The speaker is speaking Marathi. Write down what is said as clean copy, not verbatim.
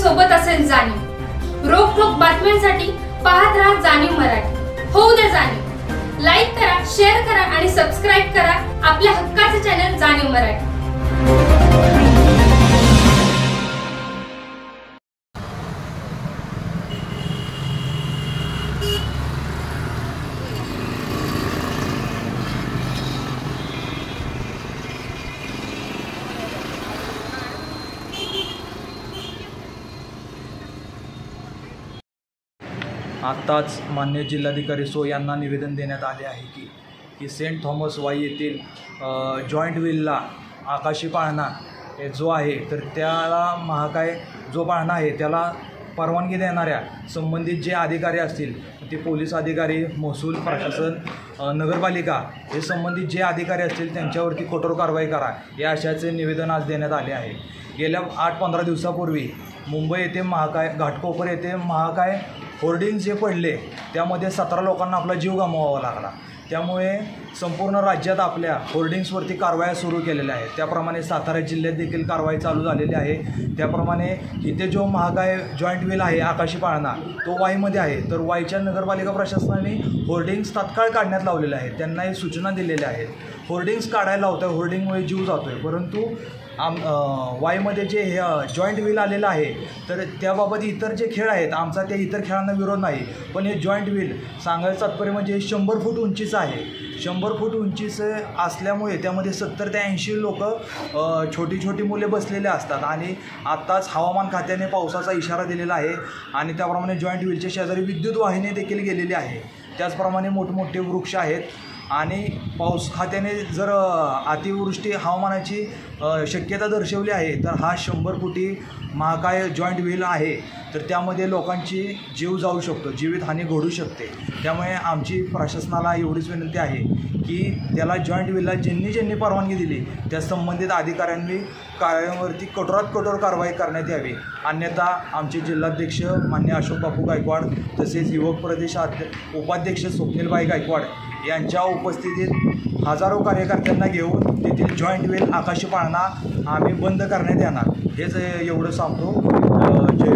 सोबत असेल जाणीव। रोखोक बातम्यांसाठी पाहत राहा जाणीव मराठी। होऊ दे जाणीव। लाईक करा, शेअर करा आणि सबस्क्राईब करा आपल्या हक्काचे चॅनल जाणीव मराठी। आत्ताच मान्य जिल्हाधिकारी सो यांना निवेदन देण्यात आले आहे की सेंट थॉमस वाई येथील जॉईंट व्हीलला आकाशी पाळणा जो आहे तर त्याला महाकाय जो पाळणा आहे त्याला परवानगी देणाऱ्या संबंधित जे अधिकारी असतील ते पोलीस अधिकारी, महसूल प्रशासन, नगरपालिका हे संबंधित जे अधिकारी असतील त्यांच्यावरती कठोर कारवाई करा या आशयाचे निवेदन आज देण्यात आले आहे। गेल्या 8-15 दिवसापूर्वी मुंबई येथे महाकाय घाटकोपर येथे महाकाय होर्डिंग्स जे पडले त्यामध्ये 17 लोकांना आपला जीव गमवावा लागला। त्यामुळे संपूर्ण राज्यात आपल्या होर्डिंग्सवरती कारवाया सुरू केलेल्या आहेत। त्याप्रमाणे सातारा जिल्ह्यात देखील कारवाई चालू झालेली आहे। त्याप्रमाणे इथे जो महाकाय जॉईंट व्हील आहे आकाशी पाळणा तो वाईमध्ये आहे, तर वाईच्या नगरपालिका प्रशासनाने होर्डिंग्स तात्काळ काढण्यात लावलेले आहेत। त्यांना हे सूचना दिलेल्या आहेत। होर्डिंग्स काढायला लावतोय, होर्डिंगमुळे जीव जातोय, परंतु वाईमध्ये जे जॉईंट व्हील आलेलं आहे तर त्याबाबत इतर जे खेळ आहेत आमचा त्या इतर खेळांना विरोध नाही, पण हे जॉईंट व्हील सांगायचं तात्पर्य म्हणजे 100 फूट उंचीचं आहे। 100 फूट उंचीचं असल्यामुळे त्यामध्ये 70 ते 80 लोक छोटी छोटी मुले बसलेले असतात आणि आत्ताच हवामान खात्याने पावसाचा इशारा दिलेला आहे आणि त्याप्रमाणे जॉईंट व्हीलच्या शेजारी विद्युत वाहिनी देखील गेलेली आहे। त्याचप्रमाणे मोठमोठे वृक्ष आहेत आणि पाऊस खात्याने जर अतिवृष्टी हवामानाची शक्यता दर्शवली आहे तर हा 100 फुटी महाकाय जॉईंट व्हील आहे, तर त्यामध्ये लोकांची जीव जाऊ शकतो, जीवितहानी घडू शकते। त्यामुळे आमची प्रशासनाला एवढीच विनंती आहे की त्याला जॉईंट व्हीलला ज्यांनी परवानगी दिली त्या संबंधित अधिकाऱ्यांनी कार्यावरती कठोरात कठोर कारवाई करण्यात यावी, अन्यथा आमचे जिल्हाध्यक्ष मान्य अशोक बापू गायकवाड तसेच युवक प्रदेश उपाध्यक्ष स्वप्नीलबाई गायकवाड यांच्या उपस्थितीत हजारो कार्यकर्त्यांना घेऊन तेथील जॉईंट व्हील आकाशी पाळणा आम्ही बंद करण्यात येणार, हेच एवढं सांगतो। जय